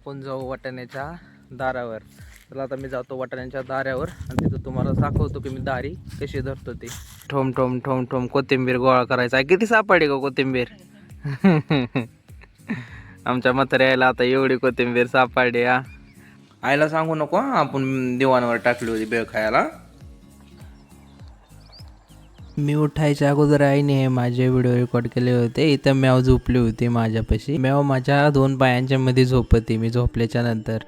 आपण जाऊ वाटाण्याच्या दारावर. तर आता मी जातो वाटाण्याच्या दाऱ्यावर आणि तिथं तुम्हाला दाखवतो की मी दारी कशी धरतो ते. ठोम ठोम ठोम ठोम कोथिंबीर गोळा करायचा आहे. किती सापडे का कोथिंबीर? आमच्या म्हाताऱ्याला आता एवढी कोथिंबीर सापडली. आईला सांगू नको आपण दिवाणावर टाकली होती बेळ खायला. मी उठायच्या अगोदर आईने माझे व्हिडिओ रेकॉर्ड केले होते. इथं मॅव झोपली होती माझ्यापाशी. मॅव माझ्या 2 पायांच्या मध्ये झोपते मी झोपल्याच्या नंतर.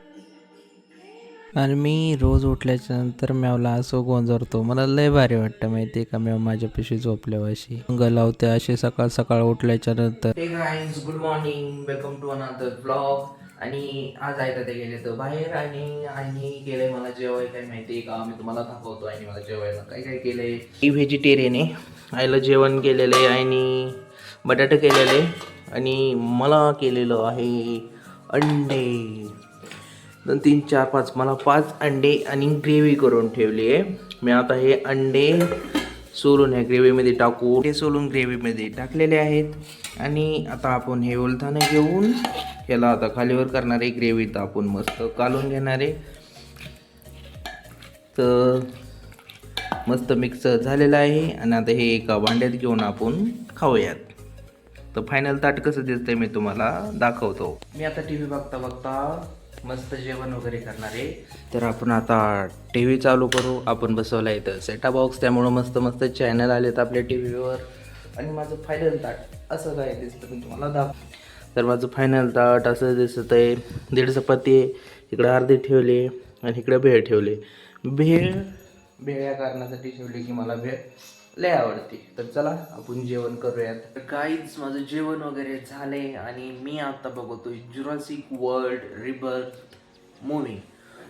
आणि मी रोज उठल्याच्या नंतर मॅवला असं गोंजरतो. मला लय भारी वाटतं माहिती आहे का, मॅव माझ्यापाशी झोपल्यावर अशी लावते असे सकाळ सकाळ उठल्याच्या नंतर. Hey guys, good morning, welcome to another blog. आणि आज आयता ते गेले तर बाहेर आणि आईने केलंय मला जेवाय. काय माहिती आहे का, मी तुम्हाला दाखवतो आईने मला जेवायला काय काय केलंय. ही व्हेजिटेरियन आहे. आईला जेवण केलेलं आहे आईने. बटाटे केलेले आणि मला केलेलं आहे अंडे. 2 3 4 5 मला 5 अंडे आणि ग्रेव्ही करून ठेवली आहे. मी आता हे अंडे सोलून ह्या ग्रेव्हीमध्ये टाकू. ते सोलून ग्रेव्हीमध्ये टाकलेले आहेत. आणि आता आपण हे उलथाने घेऊन ह्याला आता खालीवर करणार आहे. ग्रेव्ही तर आपण मस्त कालून घेणार आहे. तर मस्त मिक्स झालेलं आहे. आणि आता हे एका भांड्यात घेऊन आपण खाऊयात. तर फायनल ताट कसं दिसतंय मी तुम्हाला दाखवतो. मी आता टी व्ही बघता बघता मस्त जेवण वगैरे करणार आहे. तर आपण आता टी व्ही चालू करू. आपण बसवला इथं सेटअप बॉक्स, त्यामुळं मस्त मस्त चॅनल आलेत आपल्या टी व्हीवर. आणि माझं फायनल ताट असं काय दिसतं मी तुम्हाला तर माझं फायनल ताट असं दिसत आहे. 1.5 चपाती इकडे अर्धी ठेवली आणि इकडे भेळ ठेवली. भेळ या कारणासाठी ठेवली की मला भेळ लय आवडते. तर चला आपण जेवण करूयात. तर काहीच माझं जेवण वगैरे झाले आणि मी आता बघतोय जुरासिक वर्ल्ड रिबर्थ मूवी.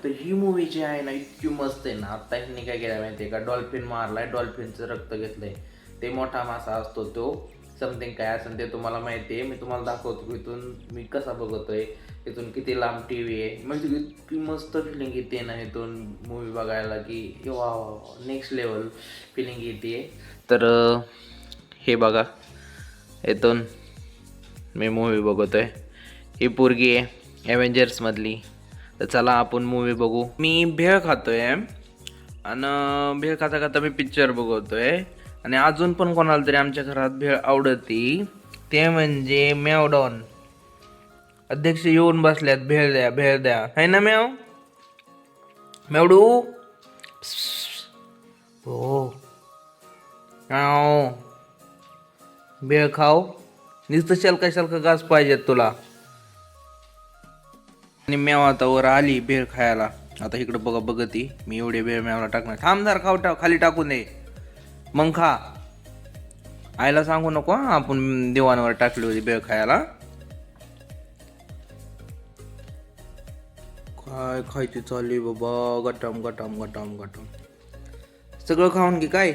तर ही मूवी जी आहे ना इतकी मस्त आहे ना. आता ह्यांनी काय केलं माहिती आहे का, डॉल्फिन मारलाय, डॉल्फिनचं रक्त घेतलंय. ते मोठा मासा असतो तो समथिंग काय असेल ते तुम्हाला माहिती आहे. मी तुम्हाला दाखवतो इथून मी कसा बघतोय, इथून किती लांब टी व्ही आहे. म्हणजे इतकी मस्त फिलिंग येते ना इथून मूवी बघायला की वा नेक्स्ट लेवल फिलिंग येते. तर हे बघा इथून मी मूवी बघतोय. ही पोरगी आहे ॲव्हेंजर्समधली. तर चला आपण मूवी बघू. मी भेळ खातोय आणि भेळ खाता खाता मी पिक्चर बघतोय. आणि अजून पण कोणाला तरी आमच्या घरात भेळ आवडती, ते म्हणजे मॅवडॉन अध्यक्ष येऊन बसल्यात. भेळ द्या भेळ द्या, है ना मॅव? मॅवडू हो भेळ खाऊ. नुसतं शलका शलका घास पाहिजेत तुला. आणि मॅव आता वर आली भेळ खायला. आता इकडं बघा बघती मी एवढे भेळ मॅवला टाकणार. थांबदार खाऊ खाली टाकू नये मग खा. आईला सांगू नको आपण दिवाणावर टाकली होती भेळ खायला. काय खायची चालली बाबा, गटाम गटाम गटाम गटाम सगळं खाऊन घे. काय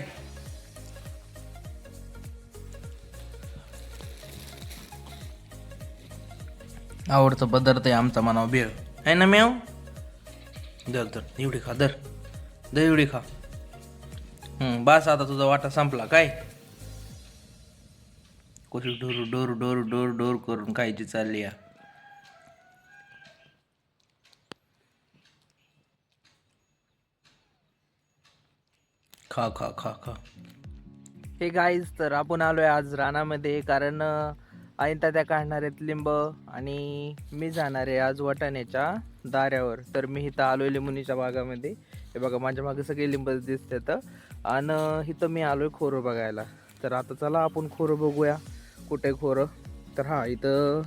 आवडतं पदार्थ आहे आमचा म्हणावं भेळ, आहे ना मॅव? धर धर एवढी खा, धर धर एवढी खा. बस आता तुझा वाटा संपला. काय कशी door door door door door करून खायची चालली या. खा खा खा खा. हे गाईज, तर आपण आलोय आज रानामध्ये कारण आईता त्या काढणार आहेत लिंब आणि मी जाणार आहे आज वाटाण्याच्या दाऱ्यावर. तर मी इथं आलोय लिंबुनीच्या बागामध्ये. हे बघा माझ्या मागे सगळे लिंब दिसतात आणि इथं मी आलोय खोरं बघायला. तर आता चला आपण खोरं बघूया कुठे खोरं. तर हा इथं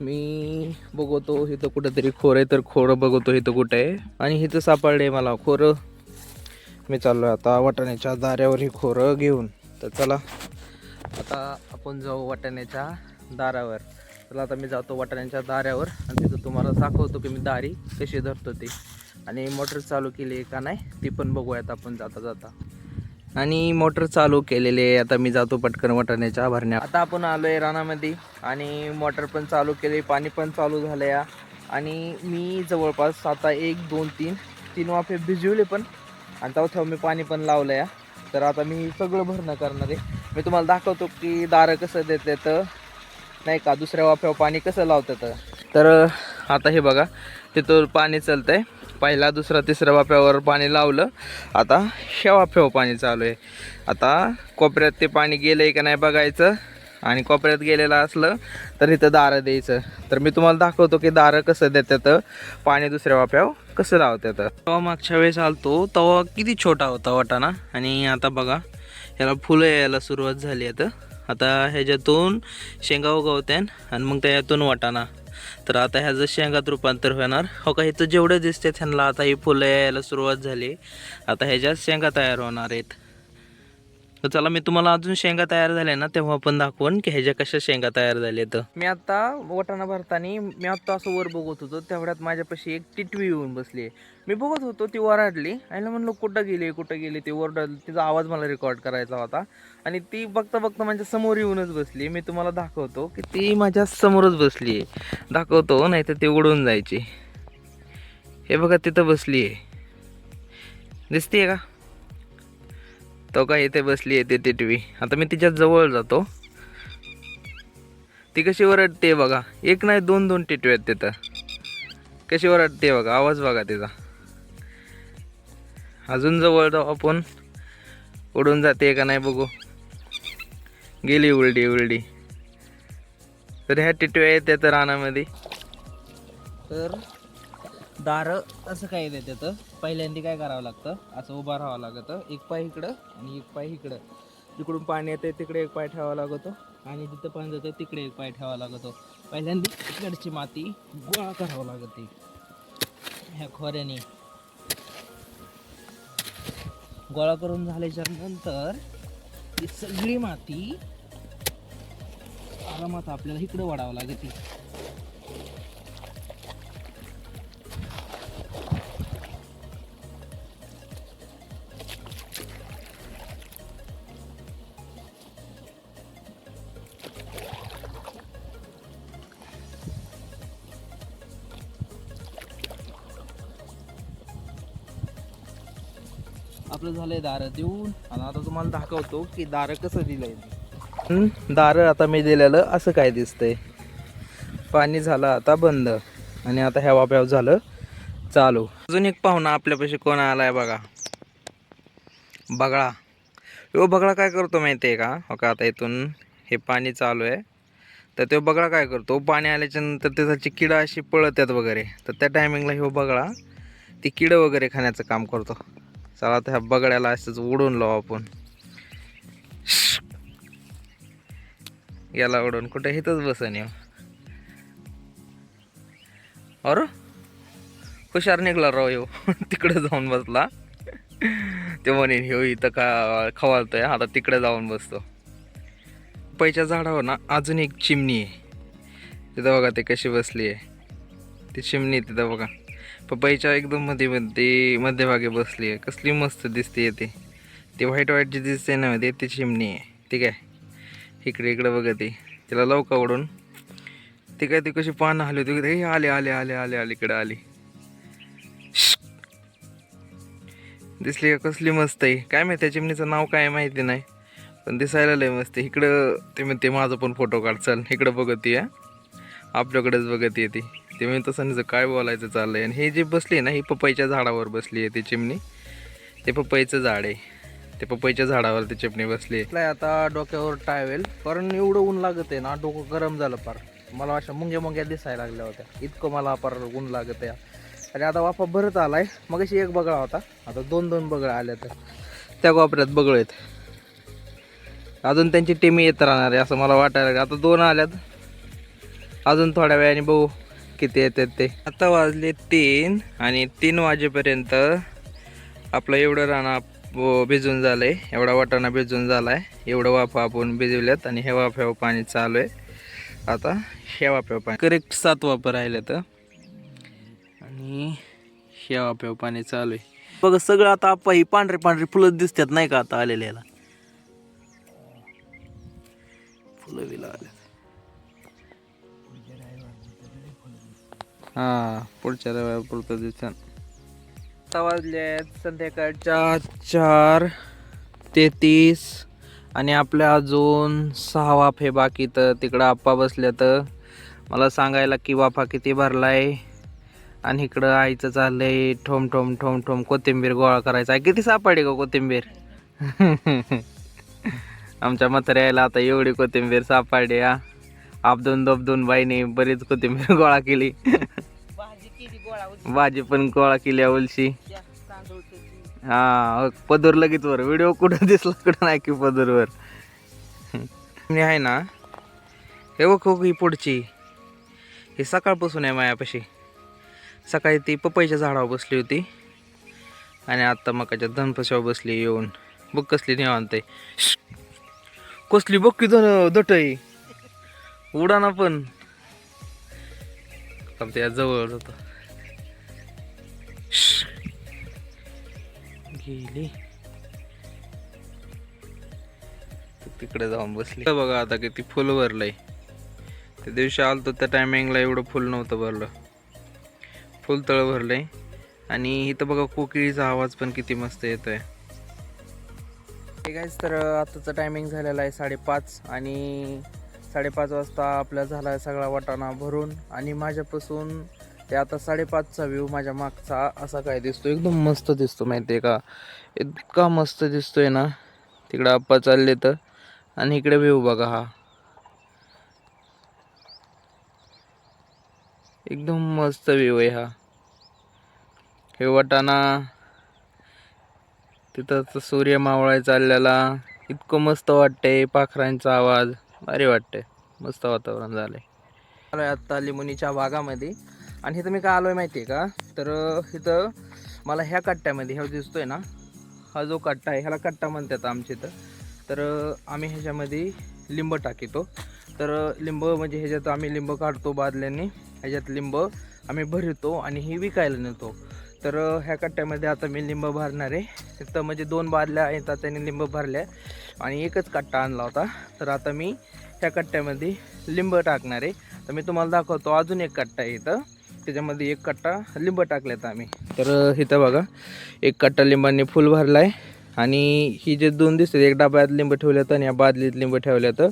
मी बघतो इथं कुठेतरी खोरं आहे. तर खोरं बघतो इथं कुठे आहे आणि इथं सापडले मला खोरं. मी चाललोय आता वाटाण्याच्या दाऱ्यावर ही खोरं घेऊन. तर चला आता आपण जाऊ वाटाण्याच्या दारावर. चला आता मी जातो वाटाण्याच्या दाऱ्यावर आणि तिथं तुम्हाला दाखवतो की मी दारी कशी धरतो ती. आणि मोटर चालू केली का नाही ती पण बघूयात आपण जाता जाता. आणि मोटर चालू केलेली आहे. आता मी जातो पटकन वाटाण्याच्या भरण्या. आता आपण आलोय रानामध्ये आणि मोटर पण चालू केली, पाणी पण चालू झालं या. आणि मी जवळपास आता 1 2 3 वाफे भिजवले पण आणि चौथ्यावर मी पाणी पण लावलं या. तर आता मी सगळं भरणं करणार आहे. मी तुम्हाला दाखवतो की दारं कसं देतात नाही का, दुसऱ्या वाफ्यावर पाणी कसं लावतात. तर आता हे बघा तिथं पाणी चालतंय. पहिला दुसरा तिसऱ्या वाफ्यावर पाणी लावलं. आता ह्या वाफ्यावर पाणी चालू आहे. आता कोपऱ्यात ते पाणी गेलंय का नाही बघायचं, आणि कोपऱ्यात गेलेलं असलं तर इथं दारं द्यायचं. तर मी तुम्हाला दाखवतो की दारं कसं देतात, पाणी दुसऱ्या वाफ्यावर कसं लावतात. तेव्हा मागच्या वेळेस आलतो तेव्हा किती छोटा होता वाटाणा, आणि आता बघा ह्याला फुलं यायला सुरुवात झाली. आता ह्याच्यातून शेंगा उगवत्यान आणि मग त्याच्यातून वाटाणा. तर आता ह्याचं शेंगात रूपांतर होणार. हो का, इथं जेवढे दिसते त्यांना आता ही फुलं यायला सुरुवात झाली. आता ह्याच्यात शेंगा तयार होणार आहेत. तर चला मी तुम्हाला अजून शेंगा तयार झाल्या ना तेव्हा पण दाखवून की ह्याच्या कशा शेंगा तयार झाल्या. तर मी आता वाटाणा भरताना मी आता असं वर बघत होतो, तेवढ्यात माझ्यापाशी एक टिटवी येऊन बसली. मी बघत होतो ती वराडली आणि म्हणलो कुठं गेली ती ओरडली. तिचा आवाज मला रेकॉर्ड करायचा होता आणि ती बघता बघता माझ्या समोर येऊनच बसली. मी तुम्हाला दाखवतो की ती माझ्या समोरच बसली आहे. दाखवतो, नाही तर ती उडून जायची. हे बघा तिथं बसली आहे, दिसतीये का? तो काय इथे बसली आहे ती टिटवी. आता मी तिच्या जवळ जातो. ती कशी ओरडते बघा, एक नाही दोन दोन टिटवी आहेत तिथं. कशी ओरडते बघा, आवाज बघा तिचा. अजून जवळ जाऊ आपण, उडून जाते का नाही बघू. गेली उलडी. तर ह्या टिटव्या येतात रानामध्ये. तर दारं असं काय देतात. पहिल्यांदा काय करावं लागतं, असं उभं राहावं लागतं. एक पाय इकडं आणि एक पाय इकडं. जिकडून पाणी येते तिकडे एक पाय ठेवावा लागतो, आणि जिथं पाणी जातं तिकडे एक पाय ठेवावा लागतो. पहिल्यांदा इकडची माती गोळा करावं लागते ह्या खोऱ्याने. गोळा करून झाल्याच्या नंतर ही सगळी माती आरामात आपल्याला इकडे वाढावं लागते. आपलं झालंय दारं देऊन, आणि आता तुम्हाला दाखवतो की दारं कसं दिलंय. दारं आता मी दिलेलं असं काय दिसतंय. पाणी झालं आता बंद, आणि आता ह्या वाफ्यावर झालं चालू. अजून एक पाहुणा आपल्यापाशी कोण आलाय बघा, बगळा. तो बगळा काय करतो माहिती आहे का? हो का, आता इथून हे पाणी चालू आहे. तर तो बगळा काय करतो, पाणी आल्याच्या नंतर त्याची किडा अशी पळतात वगैरे. तर त्या टायमिंगला ह्यो बगळा ती किडं वगैरे खाण्याचं काम करतो. चला आता ह्या बगड्याला असंच उडून लावू आपण. याला उडून कुठे इथंच बसन येऊ. अरे हुशार निघला राव येऊ. तिकडे जाऊन बसला. ते म्हणे ह्यो इथं का खवालतोय, आता तिकडे जाऊन बसतो. पपईच्या झाडावर ना अजून एक चिमणी आहे. तिथं बघा ते कशी बसली आहे. ती चिमणी तिथं बघा, पपईच्या एकदम मध्यभागी बसली आहे. कसली मस्त दिसते ती. ती व्हाईट जी दिसते ना मध्ये, ती चिमणी आहे. ठीक आहे, इकडे बघा ती. तिला लवकर उडून ती काय, ती कशी पानं हलवती. हे आले इकडे आली. दिसली का कसली मस्त आहे. काय माहिती त्या चिमणीचं नाव काय माहिती नाही, पण दिसायला लय मस्त. इकडं ते म्हणते माझं पण फोटो काढ, चल इकडं बघत आहे, आपल्याकडेच बघत येते. ते मी तसं काय बोलायचं चाललंय. आणि हे जी बसली ना, ही पपईच्या झाडावर बसली आहे ती चिमणी. ते पपईचं झाड आहे, ते पपईच्या झाडावर ती चिमणी बसली आहे. आता डोक्यावर टावेल, कारण एवढं ऊन लागत आहे ना, डोकं गरम झालं पार. मला अशा मुंग्या दिसायला लागल्या होत्या, इतकं मला पार ऊन लागत आहे. आणि आता वाफा भरत आलाय. मग अशी एक बगळा होता, आता दोन बगळा आल्या. तर त्या कोपऱ्यात बगळ आहेत. अजून त्यांची टीमी येत राहणार आहे असं मला वाटायला लागलं. आता 2 आल्यात, अजून थोड्या वेळाने बघू किती येतात ते. आता वाजले 3, आणि 3 वाजेपर्यंत आपलं एवढं राणा भिजून झालं आहे. एवढा वाटाणा भिजून झाला आहे. एवढं वाफा आपण भिजवल्यात, आणि हे वाफ्यावर पाणी चालू आहे. आता ह्या वाफ्यावर पाणी करेक्ट 7 वाफा राहिले तर, आणि ह्या वाफ्यावर पाणी चालू आहे. बघा सगळं आता ही पांढरी फुलं दिसतात नाही का आता आलेल्या. फुलं बिलं आले. हा, पुढच्या रविवारपुरतं दिसतं. आता वाजल्यात संध्याकाळच्या 4:33, आणि आपल्या अजून 6 वाफे बाकी. तर तिकडं आप्पा बसल्या तर मला सांगायला की वाफा किती भरलाय. आणि इकडं आईचं चाललंय ठोम ठोम ठोम ठोम कोथिंबीर गोळा करायचा आहे. किती सापडे का कोथिंबीर? आमच्या म्हाताऱ्याला आता एवढी कोथिंबीर सापडली. आपदून दबदून बाईने बरीच कोथिंबीर गोळा केली. भाजी पण गोळा केली उलशी. हा पदर लगेच वर. व्हिडिओ कुठं दिसला कुठं नाही की पदरवर आहे ना. हे बघ ही पुढची हे सकाळपासून आहे मायापाशी. सकाळी ती पपईच्या झाडावर बसली होती आणि आता मकाच्या धनपशावर बसली येऊन. बघ कसली निवांत आहे. कसली बघ की दटई उडाना पण त्या जवळ होत गेली. तिकडे जाऊन बसली. बघा आता किती फुल भरलंय. त्या दिवशी आलतो त्या टायमिंगला एवढं फुल नव्हतं भरलं. फुल तळ भरलंय. आणि इथं बघा कोकिळीचा आवाज पण किती मस्त येतोय. गाईस तर आताचा टायमिंग झालेला आहे 5:30 आणि 5:30 वाजता आपला झाला आहे सगळा वाटाणा भरून. आणि माझ्यापासून ते आता 5:30चा व्ह्यू माझ्या मागचा असा काय दिसतो. एकदम मस्त दिसतो माहिती आहे का. इतका मस्त दिसतोय ना. तिकडं आप्पा चालले तर आणि इकडे व्ह्यू बघा हा. एकदम मस्त व्ह्यू आहे हा. हे वाटाणा तिथं सूर्य मावळाय चाललेला. इतकं मस्त वाटतंय. पाखरांचा आवाज भारी वाटतंय. मस्त वातावरण झालंय. आलोय आता लिंबुनीच्या बागामध्ये. आणि इथं मी काय आलोय माहिती आहे का. तर इथं मला ह्या कट्ट्यामध्ये ह्या दिसतोय ना. हा जो कट्टा आहे ह्याला कट्टा म्हणतात आमच्या इथं. तर आम्ही ह्याच्यामध्ये लिंब टाकितो. तर लिंब म्हणजे ह्याच्यात आम्ही लिंब काढतो बादल्यांनी. ह्याच्यात लिंब आम्ही भरतो आणि ही विकायला नेतो. तर ह्या कट्ट्यामध्ये आता मी लिंब भरणार आहे. तिथं म्हणजे 2 बादल्या आहेत त्याने लिंब भरल्या आणि एकच कट्टा आणला होता. तर आता मी ह्या कट्ट्यामध्ये लिंब टाकणार आहे. तर मी तुम्हाला दाखवतो. अजून एक कट्टा आहे इथं. त्याच्यामध्ये एक कट्टा लिंब टाकल्यात आम्ही. तर इथं बघा एक कट्टा लिंबांनी फुल भरला आहे. आणि ही जे 2 दिसतात एक डब्यात लिंब ठेवल्यात आणि या बादलीत लिंब ठेवल्यात.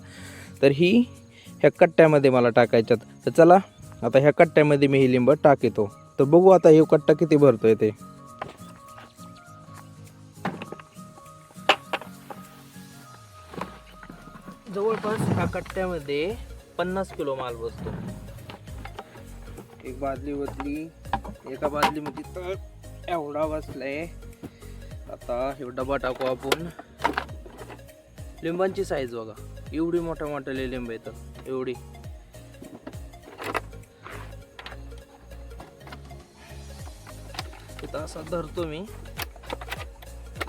तर ही ह्या कट्ट्यामध्ये मला टाकायच्यात. तर चला आता ह्या कट्ट्यामध्ये मी ही लिंब टाकतो. तर बघू आता हे कट्टा किती भरतोय ते. जवळपास ह्या कट्ट्यामध्ये 50 किलो माल बसतो. एक बादली बसली. एका बादलीमध्ये तर एवढा बसलाय. आता हे डबा टाकू आपण. लिंबांची साईज बघा. एवढी मोठ्या मोठ्याले लिंब येतात. एवढी इथं असा धरतो मी.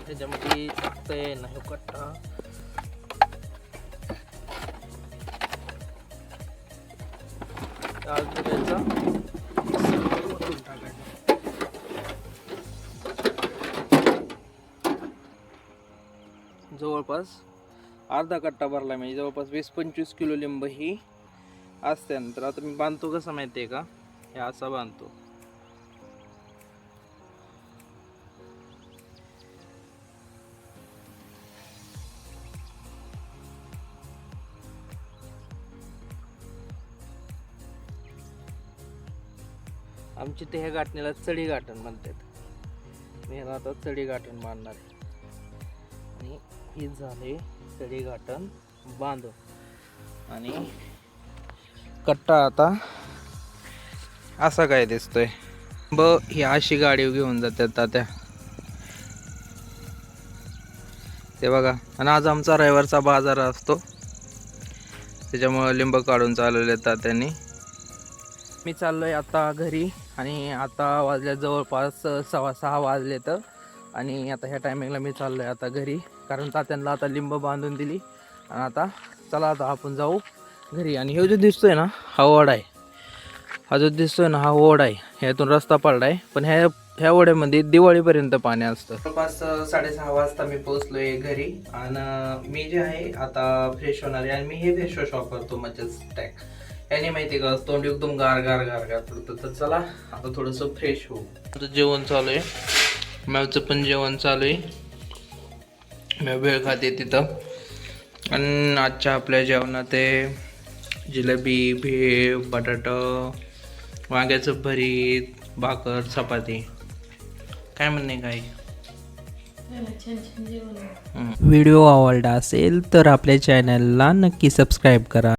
त्याच्यामध्ये टाकतोय ना हे कट्टा. जवळपास अर्धा कट्टा भरला. म्हणजे जवळपास 20-25 किलो लिंब ही असते. नंतर आता मी बांधतो कसं माहिती आहे का. हे असा बांधतो. आमची ते ह्या गाठणीला चढी गाठण म्हणतात. मी ह्याला आता चढी गाठण बांधणार आहे. आणि ही झाले चढी गाठण बांधून. आणि कट्टा आता असा काय दिसतोय. ही अशी गाडी घेऊन जातात तात्या ते बघा. आणि आज आमचा रविवारचा बाजार असतो त्याच्यामुळे लिंब काढून चालवले तात्यांनी. मी चाललोय आता घरी. आणि आता वाजल्या जवळपास 6:15 वाजले. तर आणि आता ह्या टायमिंगला मी चाललोय आता घरी. कारण तात्यांना आता लिंब बांधून दिली. आणि आता चला आता आपण जाऊ घरी. आणि हे जो दिसतोय ना हा ओढा आहे. हा जो दिसतोय ना हा ओढा आहे. ह्यातून रस्ता पडला आहे. पण ह्या ओढ्यामध्ये दिवाळीपर्यंत पाणी असतं. जवळपास 6:30 वाजता मी पोहोचलोय घरी. आणि मी जे आहे आता फ्रेश होणार आहे. आणि मी हे फेस वॉश वापरतो मचस टॅक. याने माहिती का तोंड एकदम गार गार गार गार पडतं. तर चला आता थोडंसं फ्रेश होऊ. आता जेवण चालू आहे. मॅवचं पण जेवण चालू आहे. मॅव वेळ खाते तिथं. आणि आजच्या आपल्या जेवणात जिलेबी, भेळ, बटाटा, वांग्याचं भरीत, भाकर, चपाती. काय म्हणणे काय? व्हिडिओ आवडला असेल तर आपल्या चॅनलला नक्की सबस्क्राईब करा.